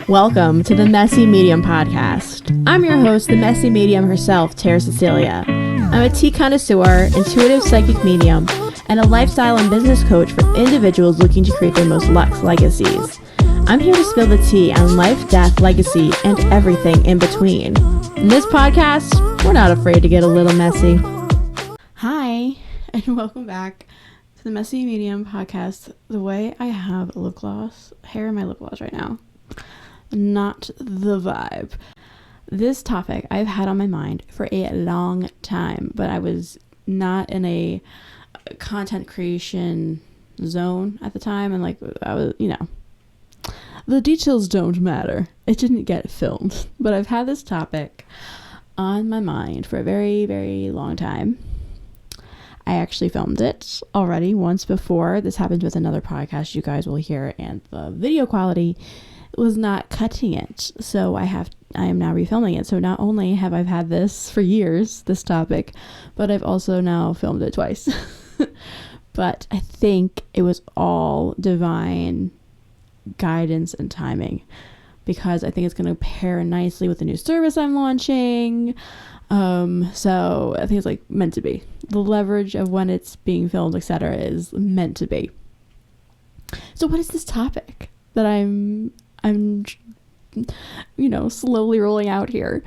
Welcome to the Messy Medium podcast. I'm your host, the Messy Medium herself, Tara Cecilia. I'm a tea connoisseur, intuitive psychic medium, and a lifestyle and business coach for individuals looking to create their most luxe legacies. I'm here to spill the tea on life, death, legacy, and everything in between. In this podcast, we're not afraid to get a little messy. Hi, and welcome back to the Messy Medium podcast. The way I have lip gloss, hair in my lip gloss right now, not the vibe. This topic I've had on my mind for a long time, but I was not in a content creation zone at the time, and I was, the details don't matter. It didn't get filmed, but I've had this topic on my mind for a very, very long time. I actually filmed it already once before. This happened with another podcast you guys will hear, and the video quality was not cutting it, so I am now refilming it. So not only have I had this for years, this topic, but I've also now filmed it twice. But I think it was all divine guidance and timing, because I think it's going to pair nicely with the new service I'm launching. So I think it's meant to be. The leverage of when it's being filmed, etc., is meant to be. So what is this topic that I'm slowly rolling out here?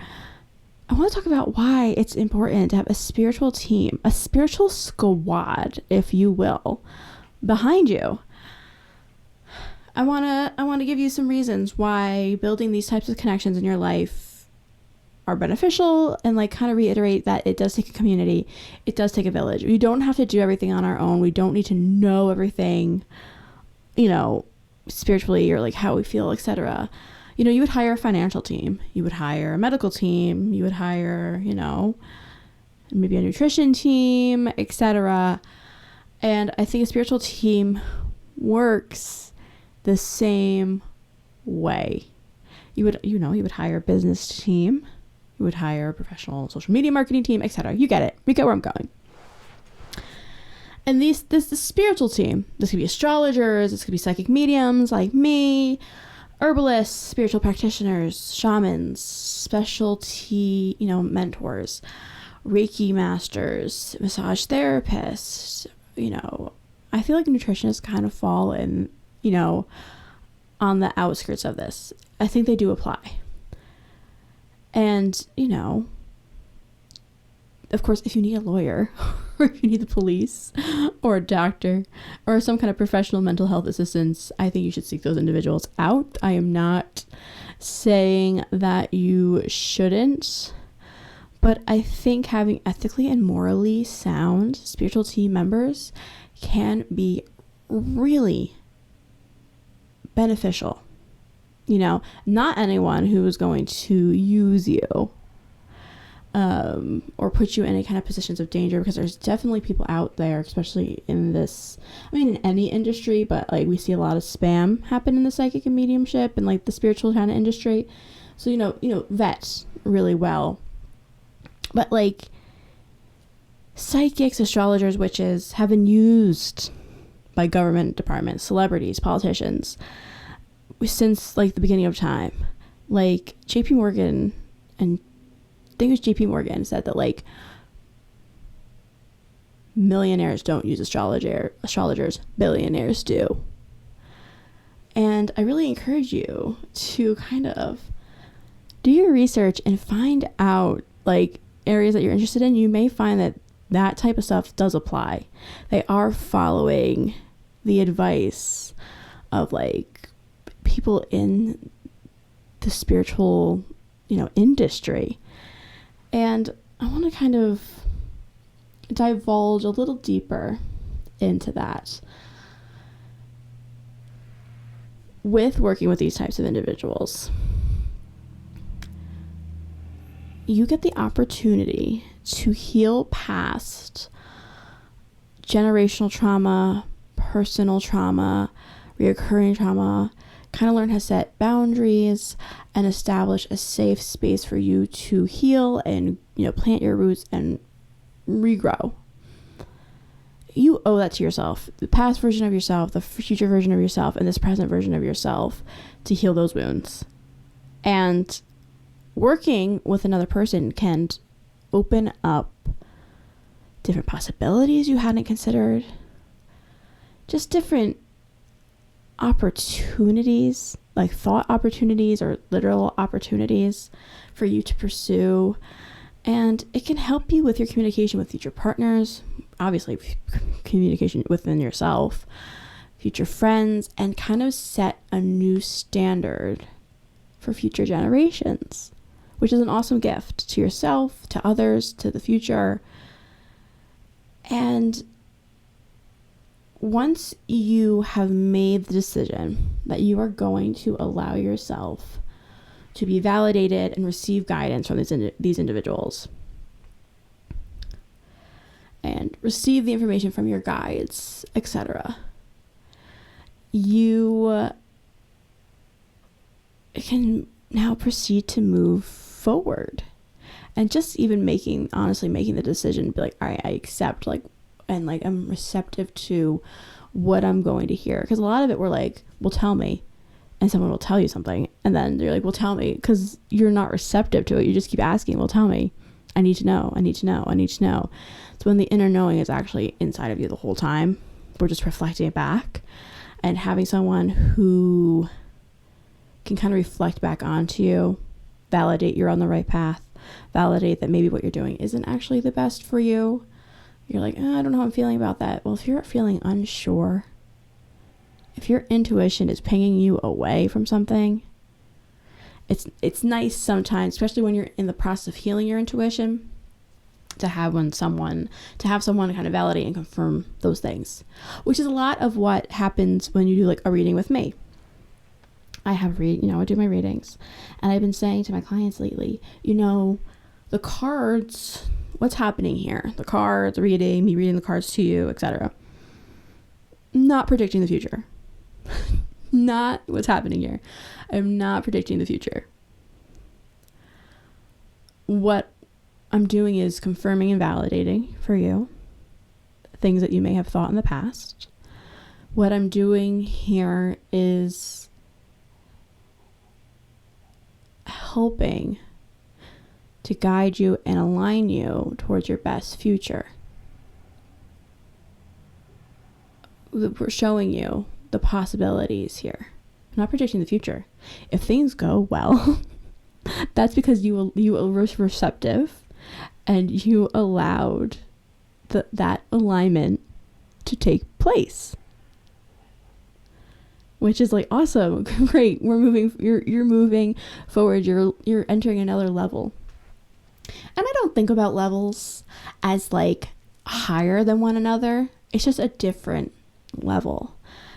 I want to talk about why it's important to have a spiritual team, a spiritual squad, if you will, behind you. I want to give you some reasons why building these types of connections in your life are beneficial, and kind of reiterate that it does take a community. It does take a village. We don't have to do everything on our own. We don't need to know everything, spiritually, or how we feel, etc. You would hire a financial team, you would hire a medical team, you would hire, maybe a nutrition team, etc. And I think a spiritual team works the same way. You would hire a business team, you would hire a professional social media marketing team, etc. You get it. You get where I'm going. And this spiritual team, this could be astrologers, this could be psychic mediums like me, herbalists, spiritual practitioners, shamans, specialty, mentors, Reiki masters, massage therapists. I feel like nutritionists kind of fall in, on the outskirts of this. I think they do apply. And, of course, if you need a lawyer, or if you need the police, or a doctor, or some kind of professional mental health assistance, I think you should seek those individuals out. I am not saying that you shouldn't, but I think having ethically and morally sound spiritual team members can be really beneficial. Not anyone who is going to use you or put you in any kind of positions of danger, because there's definitely people out there, especially in this, in any industry, but we see a lot of spam happen in the psychic and mediumship and the spiritual kind of industry. So vet really well. But psychics, astrologers, witches have been used by government departments, celebrities, politicians since the beginning of time. JP Morgan, and I think it was JP Morgan, said that millionaires don't use astrologers, billionaires do. And I really encourage you to kind of do your research and find out areas that you're interested in. You may find that type of stuff does apply. They are following the advice of people in the spiritual industry. And I want to kind of divulge a little deeper into that. With working with these types of individuals, you get the opportunity to heal past generational trauma, personal trauma, reoccurring trauma, kind of learn how to set boundaries and establish a safe space for you to heal and, plant your roots and regrow. You owe that to yourself, the past version of yourself, the future version of yourself, and this present version of yourself, to heal those wounds. And working with another person can open up different possibilities you hadn't considered, just different opportunities, like thought opportunities or literal opportunities for you to pursue. And it can help you with your communication with future partners, obviously communication within yourself, future friends, and kind of set a new standard for future generations, which is an awesome gift to yourself, to others, to the future. And once you have made the decision that you are going to allow yourself to be validated and receive guidance from these individuals and receive the information from your guides, etc., you can now proceed to move forward. And just even making the decision, be like, all right, I accept, like, and like, I'm receptive to what I'm going to hear. Because a lot of it, we're like, well, tell me. And someone will tell you something. And then they're like, well, tell me. Because you're not receptive to it. You just keep asking, well, tell me. I need to know. I need to know. I need to know. So when the inner knowing is actually inside of you the whole time, we're just reflecting it back. And having someone who can kind of reflect back onto you, validate you're on the right path, validate that maybe what you're doing isn't actually the best for you. You're like, I don't know how I'm feeling about that. Well, if you're feeling unsure, if your intuition is pinging you away from something, it's nice sometimes, especially when you're in the process of healing your intuition, to have someone kind of validate and confirm those things, which is a lot of what happens when you do like a reading with me. I do my readings, and I've been saying to my clients lately, the cards, what's happening here? The cards, reading, me reading the cards to you, etc. Not predicting the future. Not what's happening here. I'm not predicting the future. What I'm doing is confirming and validating for you things that you may have thought in the past. What I'm doing here is helping to guide you and align you towards your best future. We're showing you the possibilities here. I'm not predicting the future. If things go well, that's because you were receptive and you allowed that alignment to take place. Which is like awesome, great. We're moving. You're moving forward. You're entering another level. And I don't think about levels as like higher than one another. It's just a different level,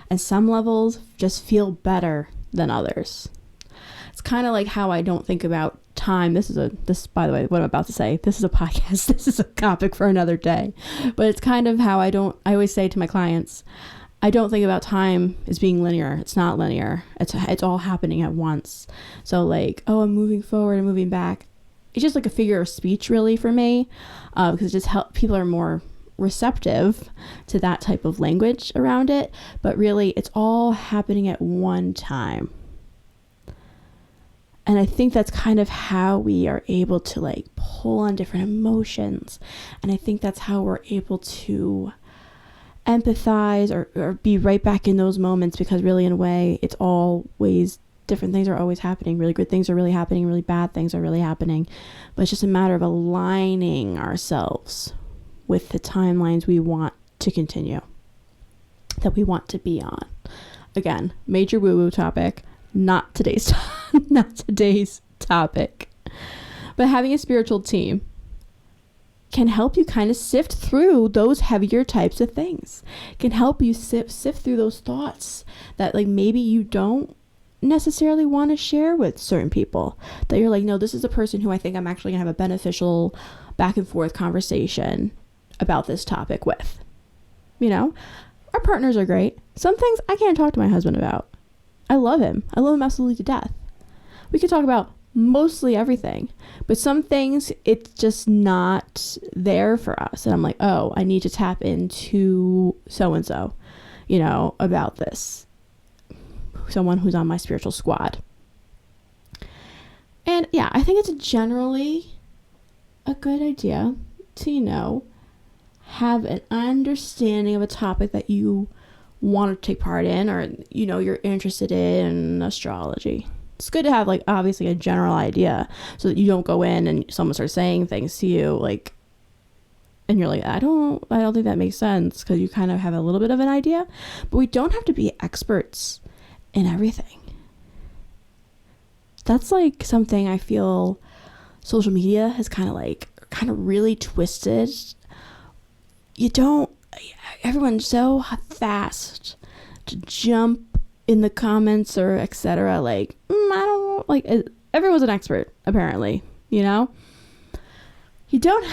and some levels just feel better than others. It's kind of like how I don't think about time. This by the way, what I'm about to say, this is a podcast. This is a topic for another day. But it's kind of how I always say to my clients, I don't think about time as being linear. It's not linear. It's all happening at once. So like, oh, I'm moving forward, I'm moving back. It's just like a figure of speech really for me, because it just people are more receptive to that type of language around it. But really, it's all happening at one time. And I think that's kind of how we are able to like pull on different emotions. And I think that's how we're able to empathize or be right back in those moments, because really in a way it's always different things are always happening. Really good things are really happening, really bad things are really happening, but it's just a matter of aligning ourselves with the timelines we want to continue, that we want to be on. Again, major woo-woo topic, not today's topic. But having a spiritual team can help you kind of sift through those heavier types of things. Can help you sift through those thoughts that like maybe you don't necessarily want to share with certain people, that you're like, no, this is a person who I think I'm actually gonna have a beneficial back and forth conversation about this topic with. Our partners are great. Some things I can't talk to my husband about. I love him absolutely to death. We could talk about mostly everything, but some things it's just not there for us, and I'm like, oh, I need to tap into so-and-so about this, someone who's on my spiritual squad. And yeah, I think it's generally a good idea to, have an understanding of a topic that you want to take part in, or, you're interested in astrology. It's good to have, like, obviously a general idea so that you don't go in and someone starts saying things to you, like, and you're like, I don't think that makes sense, because you kind of have a little bit of an idea. But we don't have to be experts in everything. That's like something I feel social media has kind of really twisted. Everyone's so fast to jump in the comments or etc. Like, I don't know, like, everyone's an expert, apparently, You don't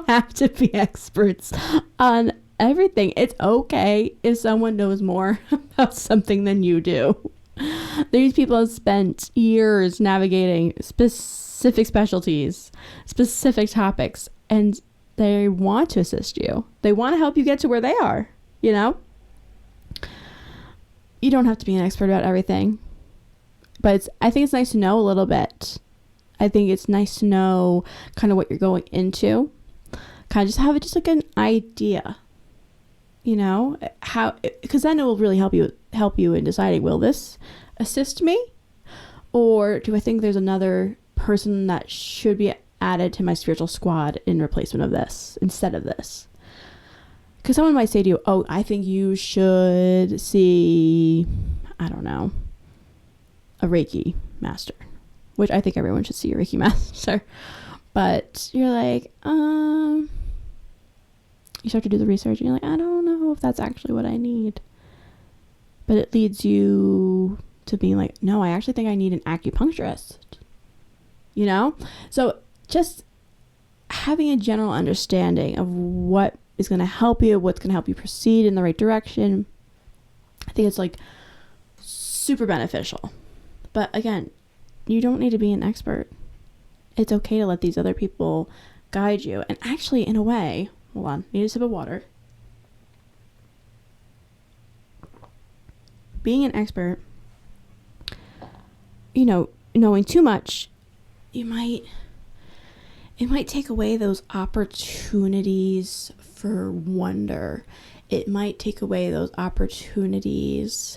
have to be experts on everything. It's okay if someone knows more about something than you do. These people have spent years navigating specific specialties, specific topics, and they want to assist you. They want to help you get to where they are, You don't have to be an expert about everything, but I think it's nice to know a little bit. I think it's nice to know kind of what you're going into. Kind of just have just like an idea, how, because then it will really help you in deciding, will this assist me, or do I think there's another person that should be added to my spiritual squad in replacement of this, instead of this? Because someone might say to you, oh, I think you should see, I don't know, a Reiki master, which I think everyone should see a Reiki master. But you're like, you start to do the research and you're like, I don't know if that's actually what I need. But it leads you to being like, no, I actually think I need an acupuncturist. So just having a general understanding of what is going to help you, what's going to help you proceed in the right direction, I think it's like super beneficial. But again, you don't need to be an expert. It's okay to let these other people guide you. And actually, in a way, hold on, need a sip of water. Being an expert, knowing too much, it might take away those opportunities for wonder. It might take away those opportunities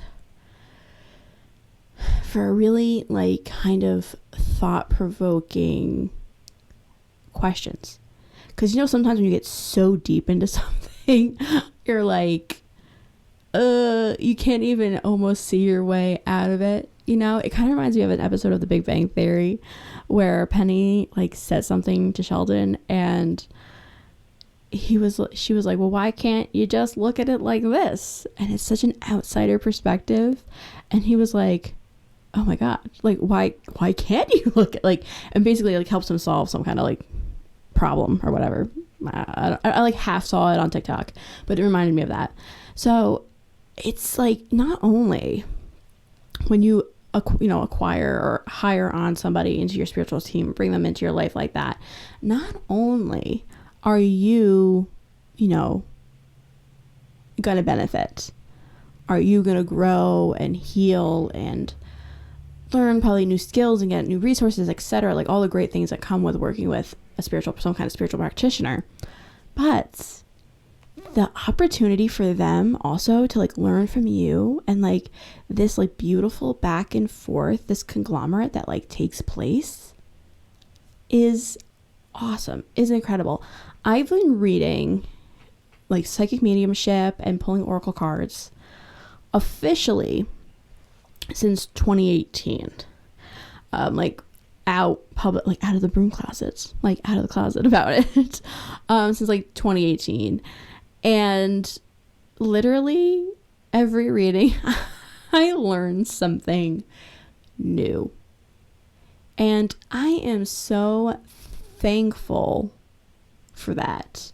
for really like kind of thought-provoking questions. Because sometimes when you get so deep into something, you're like, you can't even almost see your way out of it. It kind of reminds me of an episode of The Big Bang Theory where Penny like said something to Sheldon, and she was like, well, why can't you just look at it like this? And it's such an outsider perspective. And he was like, oh my God, like, why can't you look at, like, and basically like helps him solve some kind of like problem or whatever. I like half saw it on TikTok, but it reminded me of that. So it's like, not only when you acquire or hire on somebody into your spiritual team, bring them into your life like that, not only are you gonna benefit, are you gonna grow and heal and learn probably new skills and get new resources, etc., like all the great things that come with working with some kind of spiritual practitioner, but the opportunity for them also to like learn from you, and like this like beautiful back and forth, this conglomerate that like takes place, is awesome, is incredible. I've been reading like psychic mediumship and pulling oracle cards officially since 2018. Like out of the broom closets, like out of the closet about it, since like 2018. And literally every reading I learned something new, and I am so thankful for that.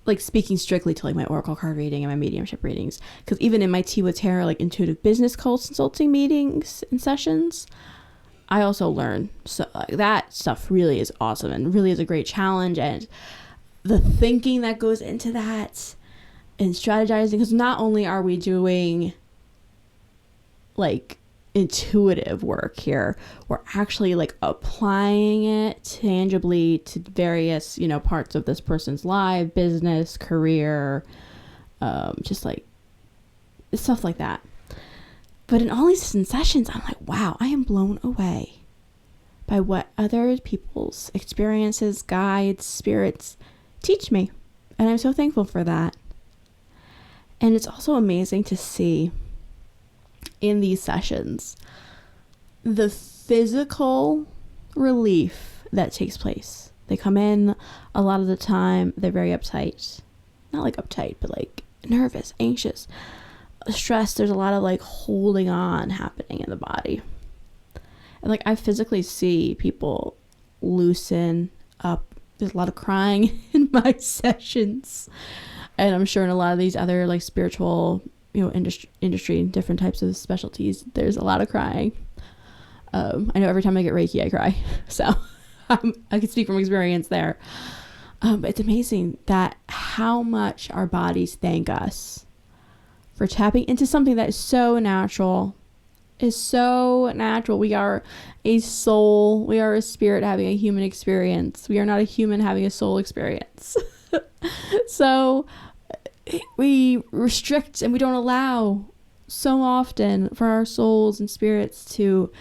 Like speaking strictly to like my oracle card reading and my mediumship readings, because even in my Tea with Tarot, like intuitive business consulting meetings and sessions, I also learn. So that stuff really is awesome and really is a great challenge, and the thinking that goes into that and strategizing, because not only are we doing like intuitive work here. We're actually like applying it tangibly to various, parts of this person's life, business, career, just like stuff like that. But in all these sessions, I'm like, wow, I am blown away by what other people's experiences, guides, spirits teach me. And I'm so thankful for that. And it's also amazing to see in these sessions the physical relief that takes place. They come in a lot of the time, they're very uptight. Not like uptight, but like nervous, anxious, stressed. There's a lot of like holding on happening in the body. And like I physically see people loosen up. There's a lot of crying in my sessions. And I'm sure in a lot of these other like spiritual, industry, different types of specialties, there's a lot of crying. I know every time I get Reiki, I cry. So I can speak from experience there. But it's amazing that how much our bodies thank us for tapping into something that is so natural. We are a soul. We are a spirit having a human experience. We are not a human having a soul experience. So we restrict and we don't allow so often for our souls and spirits to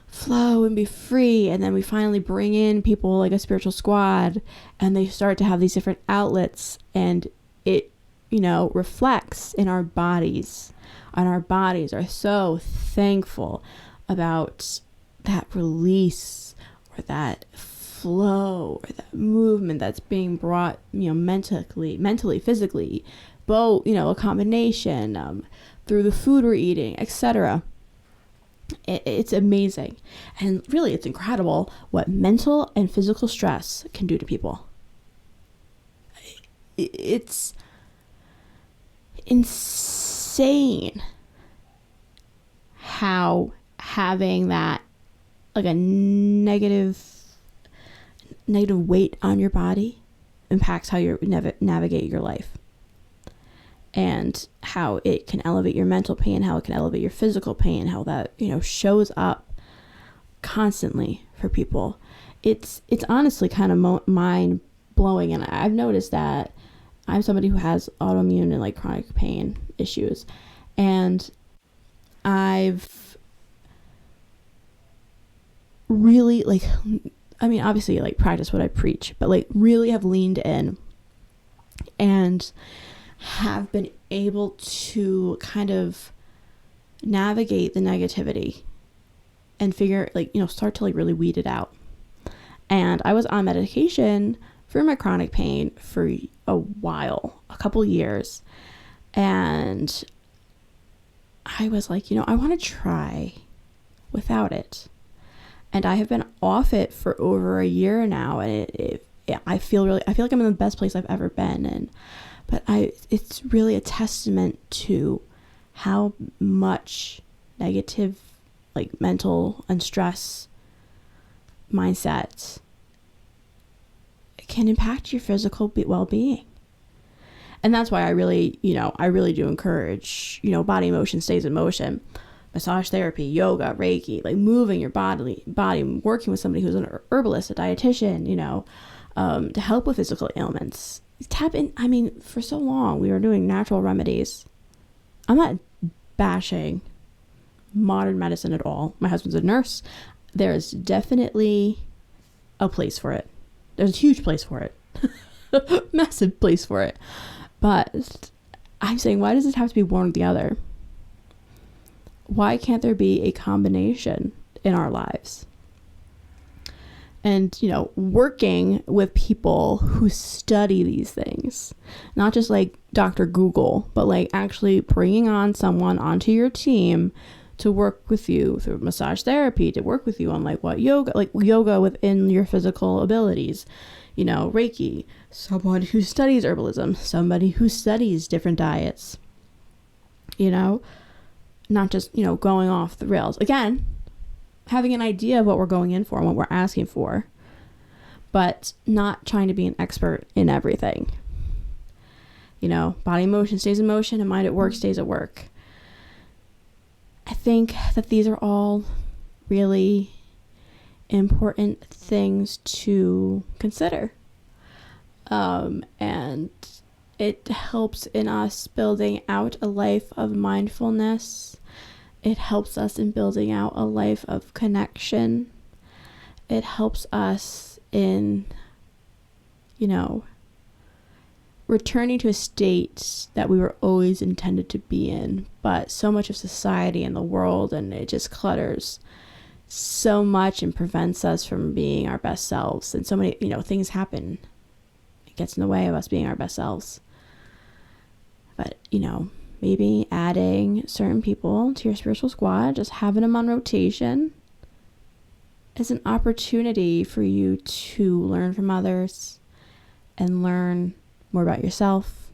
flow and be free. And then we finally bring in people like a spiritual squad and they start to have these different outlets, and it, reflects in our bodies. And our bodies are so thankful about that release or that flow or that movement that's being brought, mentally, physically, both, a combination, through the food we're eating, etc. It's amazing. And really, it's incredible what mental and physical stress can do to people. It's insane how having that like a negative weight on your body impacts how you navigate your life, and how it can elevate your mental pain, how it can elevate your physical pain, how that shows up constantly for people. It's honestly kind of mind blowing, and I've noticed that I'm somebody who has autoimmune and like chronic pain issues, and I've really obviously like practice what I preach, but like really have leaned in and have been able to kind of navigate the negativity and figure start to like really weed it out. And I was on medication for my chronic pain for a while, a couple years. And I was like, I want to try without it. And I have been off it for over a year now. And I feel like I'm in the best place I've ever been. But it's really a testament to how much negative, like mental and stress mindset can impact your physical well-being. And that's why I really do encourage, body motion stays in motion, massage therapy, yoga, Reiki, like moving your body, working with somebody who's an herbalist, a dietitian, to help with physical ailments. Tap in. For so long we were doing natural remedies. I'm not bashing modern medicine at all. My husband's a nurse. There's definitely a place for it. There's a huge place for it. Massive place for it. But I'm saying, why does it have to be one or the other? Why can't there be a combination in our lives? And, working with people who study these things, not just like Dr. Google, but like actually bringing on someone onto your team to work with you through massage therapy, to work with you on like yoga within your physical abilities, Reiki, someone who studies herbalism, somebody who studies different diets, not just, going off the rails. Again, having an idea of what we're going in for and what we're asking for, but not trying to be an expert in everything. Body motion stays in motion and mind at work stays at work. I think that these are all really important things to consider. And it helps in us building out a life of mindfulness. It helps us in building out a life of connection. It helps us in, returning to a state that we were always intended to be in. But so much of society and the world, and it just clutters so much and prevents us from being our best selves. And so many, things happen. It gets in the way of us being our best selves. But, maybe adding certain people to your spiritual squad, just having them on rotation, is an opportunity for you to learn from others and learn more about yourself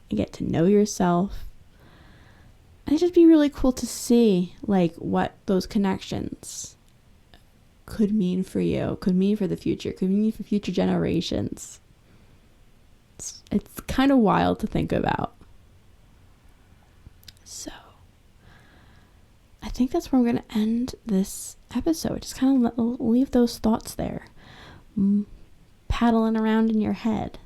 and get to know yourself. And it'd just be really cool to see what those connections could mean for you, could mean for the future, could mean for future generations. It's kind of wild to think about. So I think that's where I'm going to end this episode. Just kind of leave those thoughts there, paddling around in your head.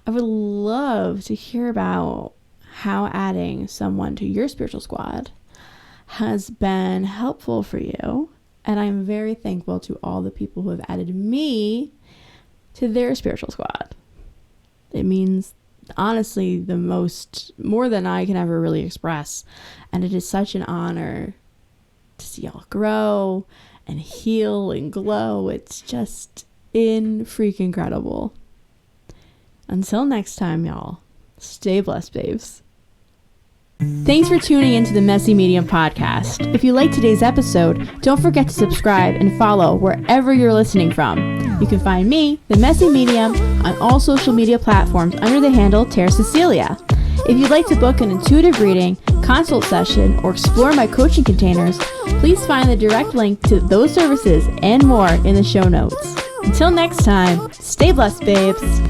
I would love to hear about how adding someone to your spiritual squad has been helpful for you. And I'm very thankful to all the people who have added me to their spiritual squad. It means, honestly, more than I can ever really express. And it is such an honor to see y'all grow and heal and glow. It's just freaking incredible. Until next time, y'all, stay blessed, babes. Thanks for tuning into the Messy Medium podcast. If you liked today's episode, don't forget to subscribe and follow wherever you're listening from. You can find me, the Messy Medium, on all social media platforms under the handle Tara Cecilia. If you'd like to book an intuitive reading, consult session, or explore my coaching containers, please find the direct link to those services and more in the show notes. Until next time, stay blessed, babes.